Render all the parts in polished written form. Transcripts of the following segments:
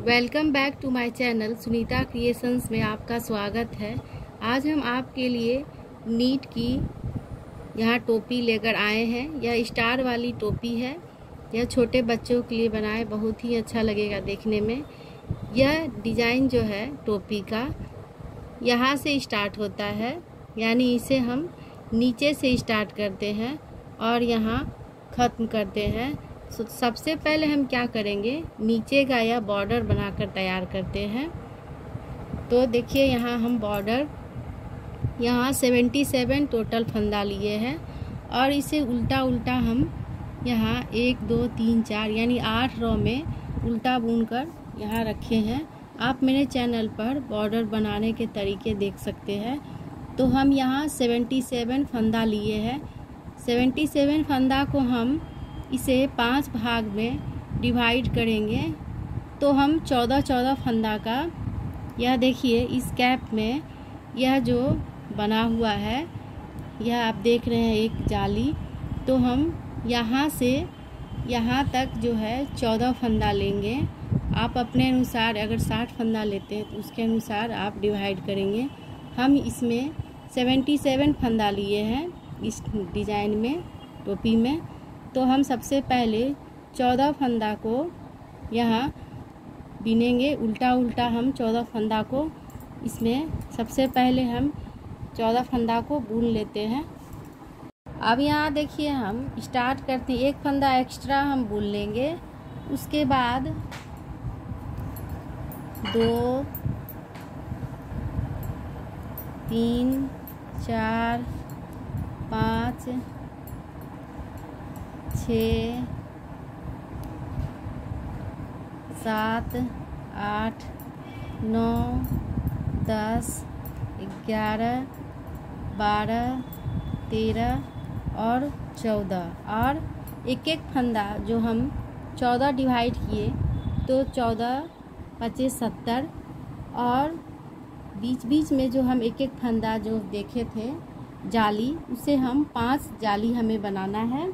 Welcome back to my channel Sunita creations में आपका स्वागत है। आज हम आपके लिए नीट की यहाँ टोपी लेकर आए हैं। यह स्टार वाली टोपी है। यह छोटे बच्चों के लिए बनाए, बहुत ही अच्छा लगेगा देखने में। यह डिज़ाइन जो है टोपी का यहाँ से स्टार्ट होता है, यानी इसे हम नीचे से स्टार्ट करते हैं और यहाँ ख़त्म करते हैं। सबसे पहले हम क्या करेंगे, नीचे का यह बॉर्डर बनाकर तैयार करते हैं। तो देखिए यहाँ हम बॉर्डर यहाँ 77 टोटल फंदा लिए हैं और इसे उल्टा उल्टा हम यहाँ 1 2 3 4 यानी 8 रो में उल्टा बुनकर यहाँ रखे हैं। आप मेरे चैनल पर बॉर्डर बनाने के तरीके देख सकते हैं। तो हम यहाँ 77 फंदा लिए हैं। 77 फंदा को हम इसे 5 भाग में डिवाइड करेंगे। तो हम 14 फंदा का, यह देखिए इस कैप में यह जो बना हुआ है, यह आप देख रहे हैं एक जाली। तो हम यहाँ से यहाँ तक जो है 14 फंदा लेंगे। आप अपने अनुसार अगर 60 फंदा लेते हैं तो उसके अनुसार आप डिवाइड करेंगे। हम इसमें 77 फंदा लिए हैं इस डिज़ाइन में, टोपी में। तो हम सबसे पहले 14 फंदा को यहाँ बिनेंगे। उल्टा उल्टा हम 14 फंदा को इसमें सबसे पहले हम 14 फंदा को बुन लेते हैं। अब यहाँ देखिए हम स्टार्ट करते हैं, एक फंदा एक्स्ट्रा हम बुन लेंगे। उसके बाद 2 3 4 5 6 7 8 9 10 11 12 13 और 14 और एक एक फंदा जो हम 14 डिवाइड किए तो 14 25 70 और बीच बीच में जो हम एक एक फंदा जो देखे थे जाली, उसे हम 5 जाली हमें बनाना है।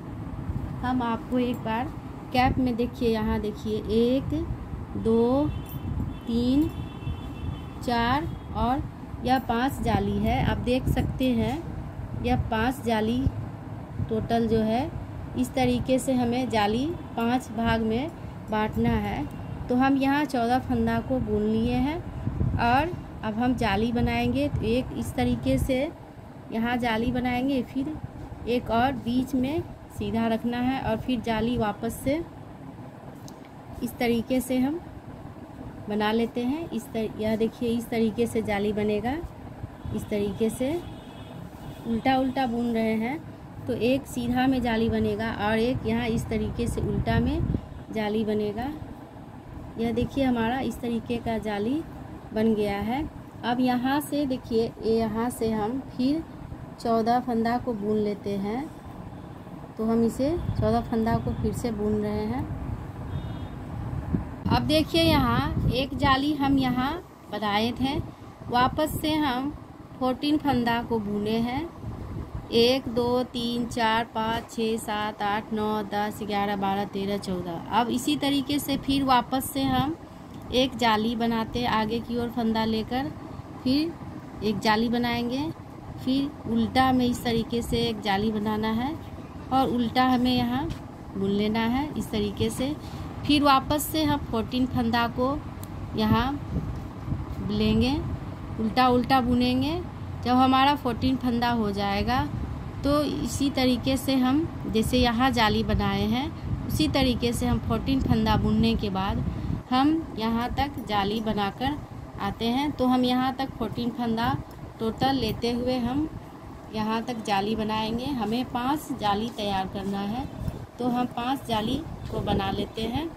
हम आपको एक बार कैप में देखिए, यहाँ देखिए 1 2 3 4 और यह 5 जाली है। आप देख सकते हैं यह 5 जाली टोटल जो है। इस तरीके से हमें जाली 5 भाग में बांटना है। तो हम यहाँ 14 फंदा को बुन लिए हैं और अब हम जाली बनाएंगे। तो एक इस तरीके से यहाँ जाली बनाएंगे, फिर एक और बीच में सीधा रखना है और फिर जाली वापस से इस तरीके से हम बना लेते हैं। यह देखिए इस तरीके से जाली बनेगा। इस तरीके से उल्टा उल्टा बुन रहे हैं तो एक सीधा में जाली बनेगा और एक यहाँ इस तरीके से उल्टा में जाली बनेगा। यह देखिए हमारा इस तरीके का जाली बन गया है। अब यहाँ से देखिए, यहाँ से हम फिर 14 फंदा को बुन लेते हैं। तो हम इसे 14 फंदा को फिर से बुन रहे हैं। अब देखिए यहाँ एक जाली हम यहाँ बनाए थे, वापस से हम 14 फंदा को बुने हैं। 1 2 3 4 5 6 7 8 9 10 11 12 13 14। अब इसी तरीके से फिर वापस से हम एक जाली बनाते, आगे की ओर फंदा लेकर फिर एक जाली बनाएंगे। फिर उल्टा में इस तरीके से एक जाली बनाना है और उल्टा हमें यहाँ बुन लेना है इस तरीके से। फिर वापस से हम 14 फंदा को यहाँ लेंगे, उल्टा उल्टा बुनेंगे। जब हमारा 14 फंदा हो जाएगा तो इसी तरीके से हम जैसे यहाँ जाली बनाए हैं उसी तरीके से हम 14 फंदा बुनने के बाद हम यहाँ तक जाली बनाकर आते हैं। तो हम यहाँ तक 14 फंदा टोटल लेते हुए हम यहाँ तक जाली बनाएंगे। हमें 5 जाली तैयार करना है, तो हम 5 जाली को बना लेते हैं।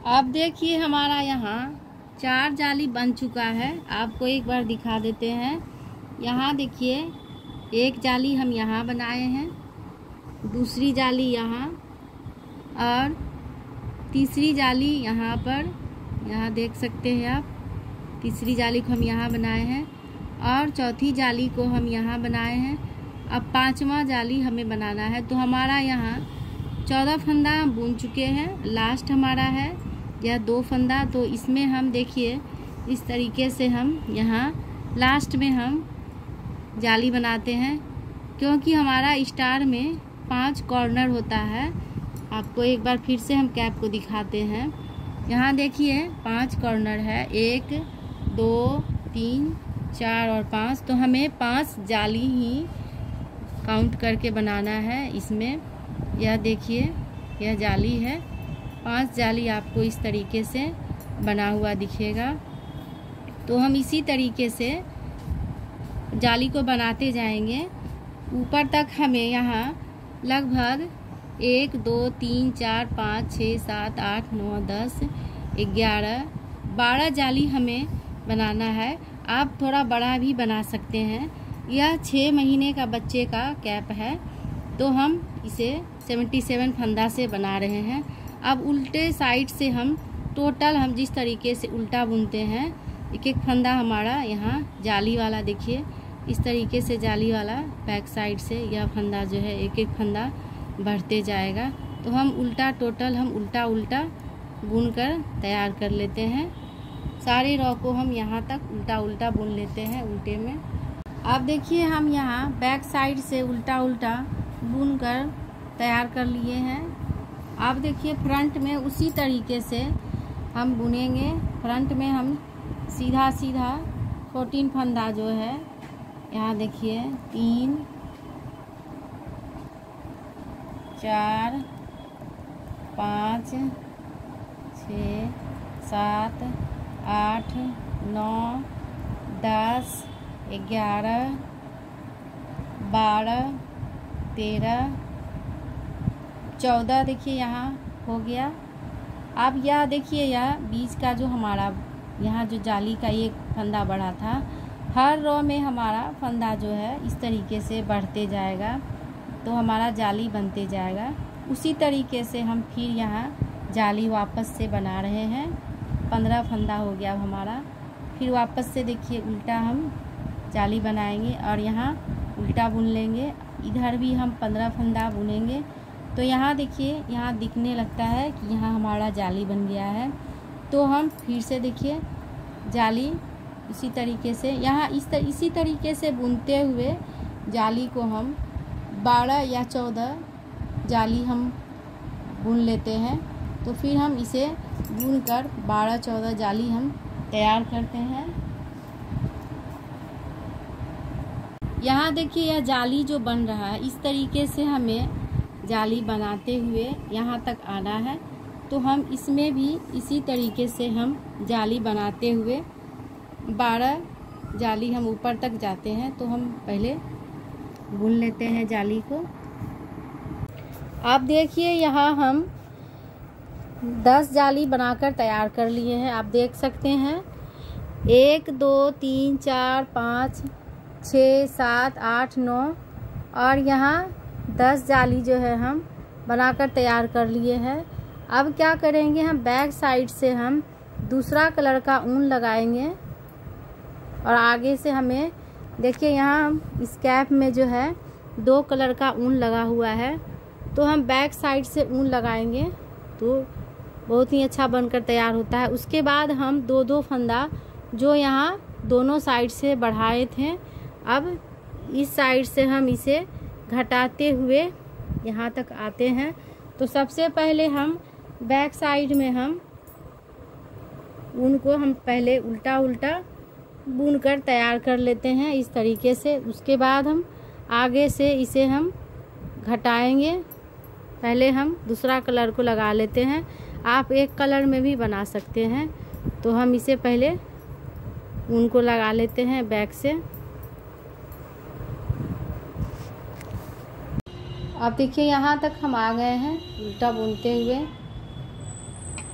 अब देखिए हमारा यहाँ 4 जाली बन चुका है। आपको एक बार दिखा देते हैं। यहाँ देखिए एक जाली हम यहाँ बनाए हैं, दूसरी जाली यहाँ और तीसरी जाली यहाँ पर, यहाँ देख सकते हैं आप। तीसरी जाली को हम यहाँ बनाए हैं और चौथी जाली को हम यहाँ बनाए हैं। अब 5वां जाली हमें बनाना है। तो हमारा यहाँ 14 फंदा हम बुन चुके हैं। लास्ट हमारा है यह 2 फंदा। तो इसमें हम देखिए इस तरीके से हम यहाँ लास्ट में हम जाली बनाते हैं, क्योंकि हमारा स्टार में 5 कॉर्नर होता है। आपको एक बार फिर से हम कैप को दिखाते हैं। यहाँ देखिए 5 कॉर्नर है, 1 2 3 4 और 5। तो हमें 5 जाली ही काउंट करके बनाना है इसमें। यह देखिए यह जाली है, 5 जाली आपको इस तरीके से बना हुआ दिखेगा। तो हम इसी तरीके से जाली को बनाते जाएंगे। ऊपर तक हमें यहाँ लगभग 1 2 3 4 5 6 7 8 9 10 11 12 जाली हमें बनाना है। आप थोड़ा बड़ा भी बना सकते हैं। यह 6 महीने का बच्चे का कैप है, तो हम इसे 77 फंदा से बना रहे हैं। अब उल्टे साइड से हम टोटल हम जिस तरीके से उल्टा बुनते हैं, एक एक फंदा हमारा यहाँ जाली वाला देखिए इस तरीके से जाली वाला बैक साइड से यह फंदा जो है एक एक फंदा बढ़ते जाएगा। तो हम उल्टा टोटल हम उल्टा उल्टा बुन कर तैयार कर लेते हैं। सारे रॉ को हम यहाँ तक उल्टा उल्टा बुन लेते हैं उल्टे में। अब देखिए हम यहाँ बैक साइड से उल्टा उल्टा बुन कर तैयार कर लिए हैं। अब देखिए फ्रंट में उसी तरीके से हम बुनेंगे। फ्रंट में हम सीधा सीधा 14 फंदा जो है यहाँ देखिए 3 4 5 6 7 8 9 10 11 12 13 14 देखिए यहाँ हो गया। अब यह देखिए यह बीच का जो हमारा यहाँ जो जाली का एक फंदा बढ़ा था, हर रो में हमारा फंदा जो है इस तरीके से बढ़ते जाएगा, तो हमारा जाली बनते जाएगा। उसी तरीके से हम फिर यहाँ जाली वापस से बना रहे हैं। 15 फंदा हो गया अब हमारा। फिर वापस से देखिए उल्टा हम जाली बनाएंगे और यहाँ उल्टा बुन लेंगे। इधर भी हम 15 फंदा बुनेंगे। तो यहाँ देखिए यहाँ दिखने लगता है कि यहाँ हमारा जाली बन गया है। तो हम फिर से देखिए जाली इसी तरीके से यहाँ इसी तरीके से बुनते हुए जाली को हम 12 या 14 जाली हम बुन लेते हैं। तो फिर हम इसे बुन कर 12-14 जाली हम तैयार करते हैं। यहाँ देखिए यह जाली जो बन रहा है, इस तरीके से हमें जाली बनाते हुए यहाँ तक आना है। तो हम इसमें भी इसी तरीके से हम जाली बनाते हुए 12 जाली हम ऊपर तक जाते हैं। तो हम पहले बुन लेते हैं जाली को। आप देखिए यहाँ हम 10 जाली बनाकर तैयार कर लिए हैं। आप देख सकते हैं 1 2 3 4 5 6 7 8 9 और यहाँ 10 जाली जो है हम बनाकर तैयार कर लिए हैं। अब क्या करेंगे, हम बैक साइड से हम दूसरा कलर का ऊन लगाएंगे और आगे से हमें देखिए यहाँ इस कैप में जो है 2 कलर का ऊन लगा हुआ है। तो हम बैक साइड से ऊन लगाएंगे तो बहुत ही अच्छा बनकर तैयार होता है। उसके बाद हम 2-2 फंदा जो यहाँ दोनों साइड से बढ़ाए थे, अब इस साइड से हम इसे घटाते हुए यहाँ तक आते हैं। तो सबसे पहले हम बैक साइड में हम ऊन को हम पहले उल्टा उल्टा बुन कर तैयार कर लेते हैं इस तरीके से। उसके बाद हम आगे से इसे हम घटाएंगे। पहले हम दूसरा कलर को लगा लेते हैं। आप एक कलर में भी बना सकते हैं। तो हम इसे पहले ऊन को लगा लेते हैं बैक से। अब देखिए यहाँ तक हम आ गए हैं उल्टा बुनते हुए।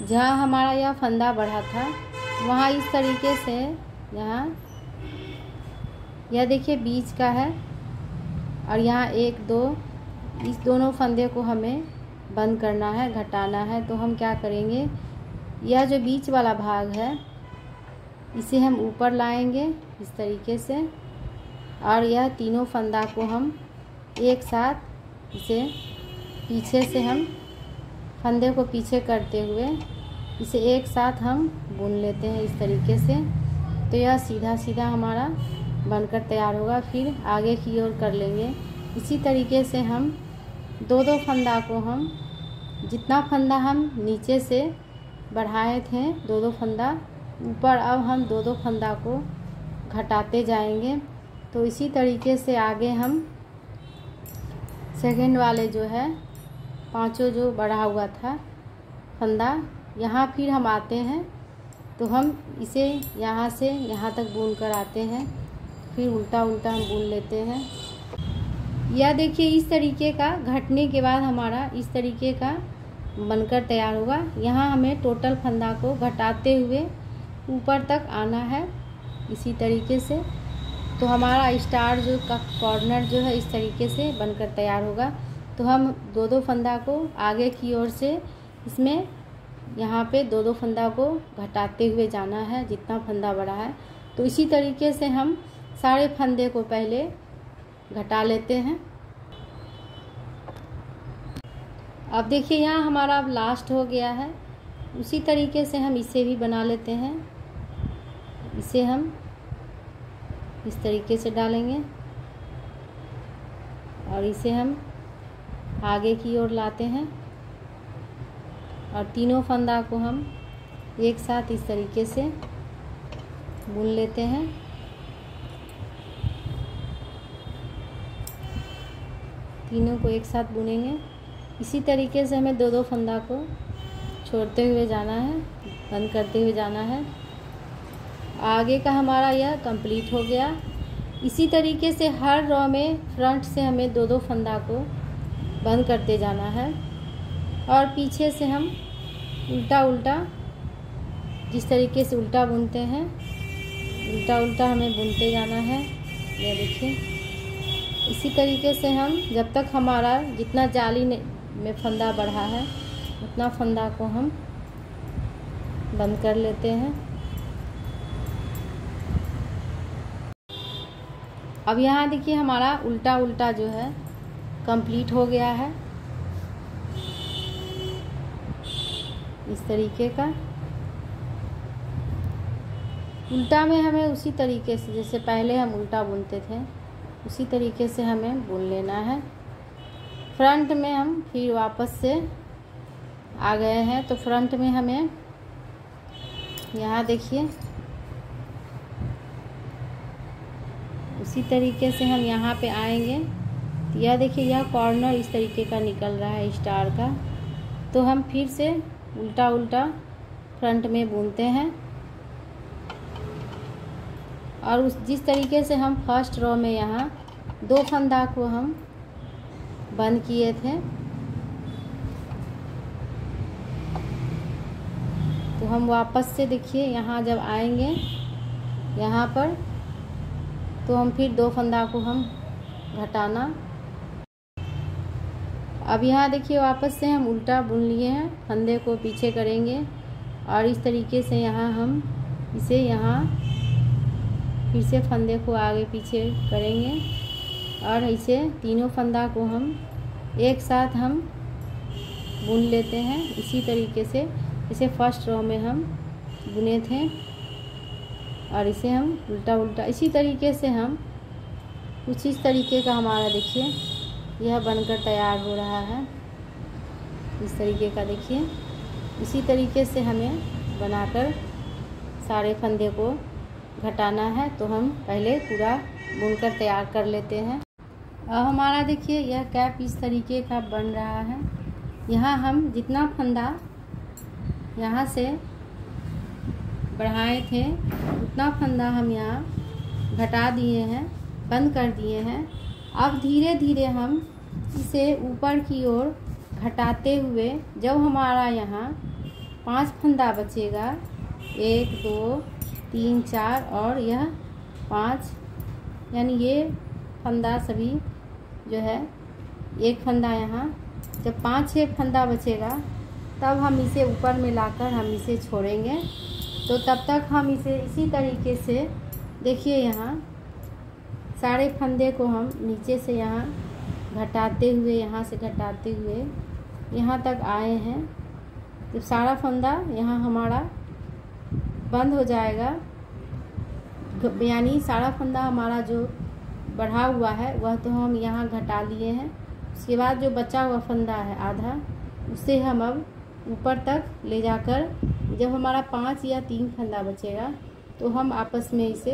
जहाँ हमारा यह फंदा बढ़ा था वहाँ इस तरीके से यहाँ यह देखिए बीच का है और यहाँ 1 2 इस दोनों फंदे को हमें बंद करना है, घटाना है। तो हम क्या करेंगे, यह जो बीच वाला भाग है इसे हम ऊपर लाएंगे इस तरीके से और यह तीनों फंदा को हम एक साथ इसे पीछे से हम फंदे को पीछे करते हुए इसे एक साथ हम बुन लेते हैं इस तरीके से। तो यह सीधा सीधा हमारा बनकर तैयार होगा। फिर आगे की ओर कर लेंगे। इसी तरीके से हम दो दो फंदा को हम जितना फंदा हम नीचे से बढ़ाए थे दो दो फंदा ऊपर, अब हम दो दो फंदा को घटाते जाएंगे। तो इसी तरीके से आगे हम सेकंड वाले जो है पांचों जो बढ़ा हुआ था फंदा, यहाँ फिर हम आते हैं तो हम इसे यहाँ से यहाँ तक बुन कर आते हैं। फिर उल्टा उल्टा हम बुन लेते हैं। यह देखिए इस तरीके का घटने के बाद हमारा इस तरीके का बनकर तैयार होगा। यहाँ हमें टोटल फंदा को घटाते हुए ऊपर तक आना है इसी तरीके से। तो हमारा स्टार जो का कॉर्नर जो है इस तरीके से बनकर तैयार होगा। तो हम दो दो फंदा को आगे की ओर से इसमें यहाँ पे दो दो फंदा को घटाते हुए जाना है जितना फंदा बड़ा है। तो इसी तरीके से हम सारे फंदे को पहले घटा लेते हैं। अब देखिए यहाँ हमारा अब लास्ट हो गया है। उसी तरीके से हम इसे भी बना लेते हैं। इसे हम इस तरीके से डालेंगे और इसे हम आगे की ओर लाते हैं और तीनों फंदा को हम एक साथ इस तरीके से बुन लेते हैं। तीनों को एक साथ बुनेंगे। इसी तरीके से हमें दो दो फंदा को छोड़ते हुए जाना है, बंद करते हुए जाना है। आगे का हमारा यह कंप्लीट हो गया। इसी तरीके से हर रो में फ्रंट से हमें दो दो फंदा को बंद करते जाना है और पीछे से हम उल्टा उल्टा जिस तरीके से उल्टा बुनते हैं उल्टा उल्टा हमें बुनते जाना है। ये देखिए इसी तरीके से हम जब तक हमारा जितना जाली में फंदा बढ़ा है उतना फंदा को हम बंद कर लेते हैं। अब यहाँ देखिए हमारा उल्टा उल्टा जो है कंप्लीट हो गया है इस तरीके का। उल्टा में हमें उसी तरीके से जैसे पहले हम उल्टा बुनते थे उसी तरीके से हमें बुन लेना है। फ्रंट में हम फिर वापस से आ गए हैं। तो फ्रंट में हमें यहाँ देखिए उसी तरीके से हम यहाँ पे आएंगे। तो यह देखिए यह कॉर्नर इस तरीके का निकल रहा है स्टार का। तो हम फिर से उल्टा उल्टा फ्रंट में बुनते हैं और उस जिस तरीके से हम फर्स्ट रो में यहाँ दो फंदा को हम बंद किए थे तो हम वापस से देखिए यहाँ जब आएंगे यहाँ पर तो हम फिर दो फंदा को हम घटाना। अब यहाँ देखिए वापस से हम उल्टा बुन लिए हैं, फंदे को पीछे करेंगे और इस तरीके से यहाँ हम इसे यहाँ फिर से फंदे को आगे पीछे करेंगे और इसे तीनों फंदा को हम एक साथ हम बुन लेते हैं। इसी तरीके से इसे फर्स्ट रो में हम बुने थे और इसे हम उल्टा उल्टा इसी तरीके से हम कुछ इस तरीके का हमारा देखिए यह बनकर तैयार हो रहा है इस तरीके का। देखिए इसी तरीके से हमें बनाकर सारे फंदे को घटाना है। तो हम पहले पूरा बुनकर तैयार कर लेते हैं। अब हमारा देखिए यह कैप इस तरीके का बन रहा है। यहाँ हम जितना फंदा यहाँ से बढ़ाए थे उतना फंदा हम यहाँ घटा दिए हैं, बंद कर दिए हैं। अब धीरे धीरे हम इसे ऊपर की ओर घटाते हुए जब हमारा यहाँ 5 फंदा बचेगा 1 2 3 4 और यह 5 यानी ये फंदा सभी जो है एक फंदा यहाँ जब 5-6 फंदा बचेगा तब हम इसे ऊपर में लाकर हम इसे छोड़ेंगे। तो तब तक हम इसे इसी तरीके से देखिए यहाँ सारे फंदे को हम नीचे से यहाँ घटाते हुए, यहाँ से घटाते हुए यहाँ तक आए हैं। तो सारा फंदा यहाँ हमारा बंद हो जाएगा, यानी सारा फंदा हमारा जो बढ़ा हुआ है वह तो हम यहाँ घटा लिए हैं। उसके बाद जो बचा हुआ फंदा है आधा, उसे हम अब ऊपर तक ले जाकर, जब हमारा 5 या 3 फंदा बचेगा तो हम आपस में इसे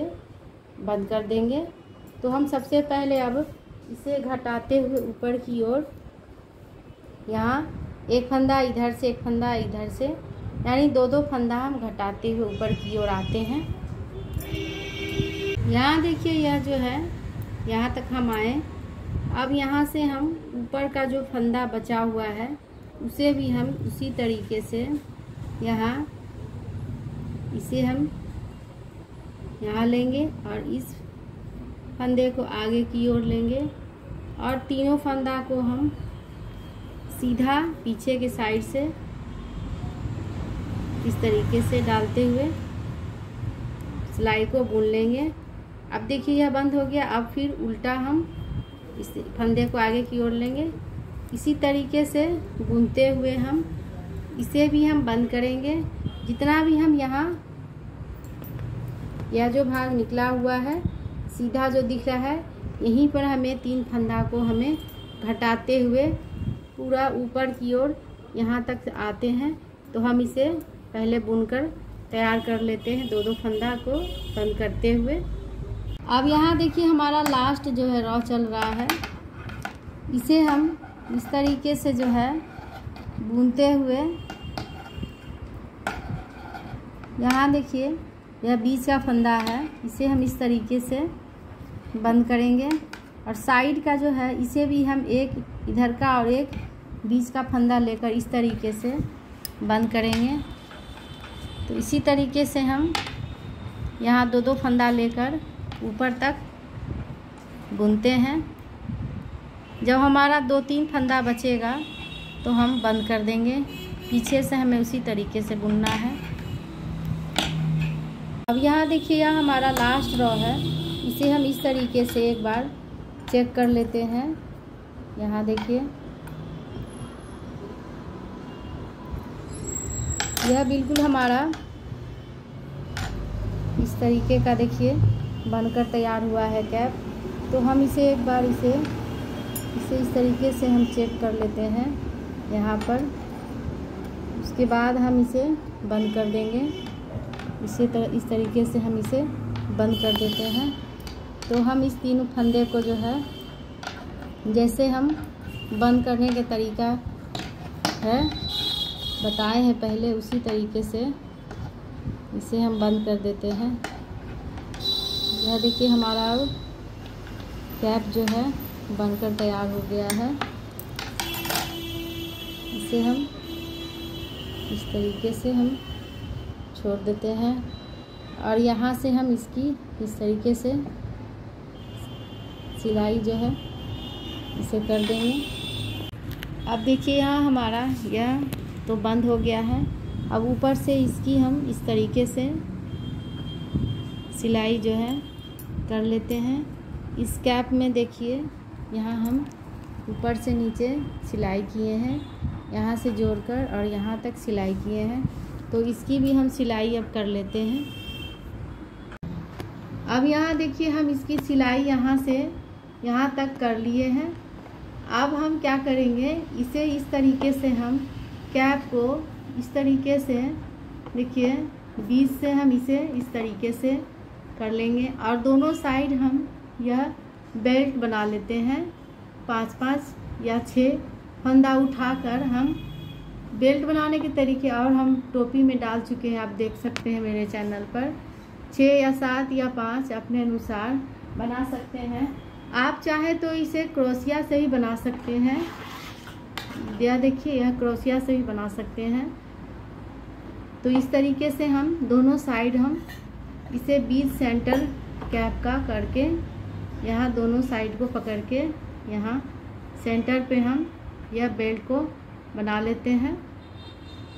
बंद कर देंगे। तो हम सबसे पहले अब इसे घटाते हुए ऊपर की ओर, यहाँ एक फंदा इधर से, एक फंदा इधर से, यानी 2-2 फंदा हम घटाते हुए ऊपर की ओर आते हैं। यहाँ देखिए, यह जो है यहाँ तक हम आए। अब यहाँ से हम ऊपर का जो फंदा बचा हुआ है उसे भी हम उसी तरीके से यहाँ, इसे हम यहाँ लेंगे और इस फंदे को आगे की ओर लेंगे और तीनों फंदा को हम सीधा पीछे के साइड से इस तरीके से डालते हुए सिलाई को बुन लेंगे। अब देखिए यह बंद हो गया। अब फिर उल्टा हम इस फंदे को आगे की ओर लेंगे, इसी तरीके से बुनते हुए हम इसे भी हम बंद करेंगे। जितना भी हम यहाँ, यह जो भाग निकला हुआ है सीधा जो दिख रहा है, यहीं पर हमें 3 फंदा को हमें घटाते हुए पूरा ऊपर की ओर यहाँ तक आते हैं। तो हम इसे पहले बुनकर तैयार कर लेते हैं, 2-2 फंदा को बंद करते हुए। अब यहाँ देखिए हमारा लास्ट जो है रॉ चल रहा है, इसे हम इस तरीके से जो है बुनते हुए, यहाँ देखिए यह बीच का फंदा है, इसे हम इस तरीके से बंद करेंगे और साइड का जो है इसे भी हम एक इधर का और एक बीच का फंदा लेकर इस तरीके से बंद करेंगे। तो इसी तरीके से हम यहाँ 2-2 फंदा लेकर ऊपर तक बुनते हैं। जब हमारा 2-3 फंदा बचेगा तो हम बंद कर देंगे। पीछे से हमें उसी तरीके से बुनना है। अब यहाँ देखिए, यह हमारा लास्ट रॉ है, इसे हम इस तरीके से एक बार चेक कर लेते हैं। यहाँ देखिए यह बिल्कुल हमारा इस तरीके का देखिए बनकर तैयार हुआ है कैप। तो हम इसे एक बार इसे इस तरीके से हम चेक कर लेते हैं यहाँ पर। उसके बाद हम इसे बंद कर देंगे। इस तरीके से हम इसे बंद कर देते हैं। तो हम इस तीनों फंदे को जो है, जैसे हम बंद करने के तरीका है बताए हैं पहले, उसी तरीके से इसे हम बंद कर देते हैं। यह देखिए हमारा अब कैप जो है बनकर तैयार हो गया है। इसे हम इस तरीके से हम छोड़ देते हैं और यहाँ से हम इसकी इस तरीके से सिलाई जो है इसे कर देंगे। अब देखिए यहाँ हमारा यह तो बंद हो गया है। अब ऊपर से इसकी हम इस तरीके से सिलाई जो है कर लेते हैं। इस कैप में देखिए यहाँ हम ऊपर से नीचे सिलाई किए हैं, यहाँ से जोड़कर और यहाँ तक सिलाई किए हैं। तो इसकी भी हम सिलाई अब कर लेते हैं। अब यहाँ देखिए हम इसकी सिलाई यहाँ से यहाँ तक कर लिए हैं। अब हम क्या करेंगे, इसे इस तरीके से हम कैप को इस तरीके से देखिए बीच से हम इसे इस तरीके से कर लेंगे और दोनों साइड हम यह बेल्ट बना लेते हैं। 5-5 या 6 फंदा उठाकर हम बेल्ट बनाने के तरीके और हम टोपी में डाल चुके हैं, आप देख सकते हैं मेरे चैनल पर। 6 या 7 या 5 अपने अनुसार बना सकते हैं। आप चाहे तो इसे क्रोशिया से भी बना सकते हैं। यह देखिए यह क्रोशिया से भी बना सकते हैं। तो इस तरीके से हम दोनों साइड हम इसे बीच सेंटर कैप का करके यहाँ दोनों साइड को पकड़ के यहाँ सेंटर पे हम यह बेल्ट को बना लेते हैं।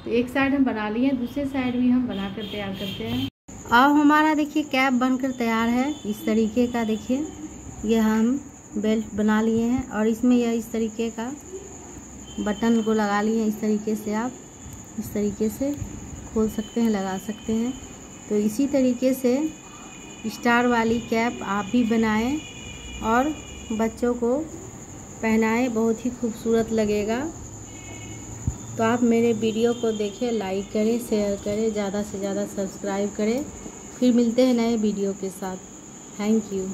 तो एक साइड हम बना लिए, दूसरे साइड भी हम बनाकर तैयार करते हैं। अब हमारा देखिए कैप बनकर तैयार है इस तरीके का। देखिए यह हम बेल्ट बना लिए हैं और इसमें यह इस तरीके का बटन को लगा लिए हैं। इस तरीके से आप इस तरीके से खोल सकते हैं, लगा सकते हैं। तो इसी तरीके से स्टार वाली कैप आप भी बनाएं और बच्चों को पहनाएं, बहुत ही खूबसूरत लगेगा। तो आप मेरे वीडियो को देखें, लाइक करें, शेयर करें, ज़्यादा से ज़्यादा सब्सक्राइब करें। फिर मिलते हैं नए वीडियो के साथ। Thank you.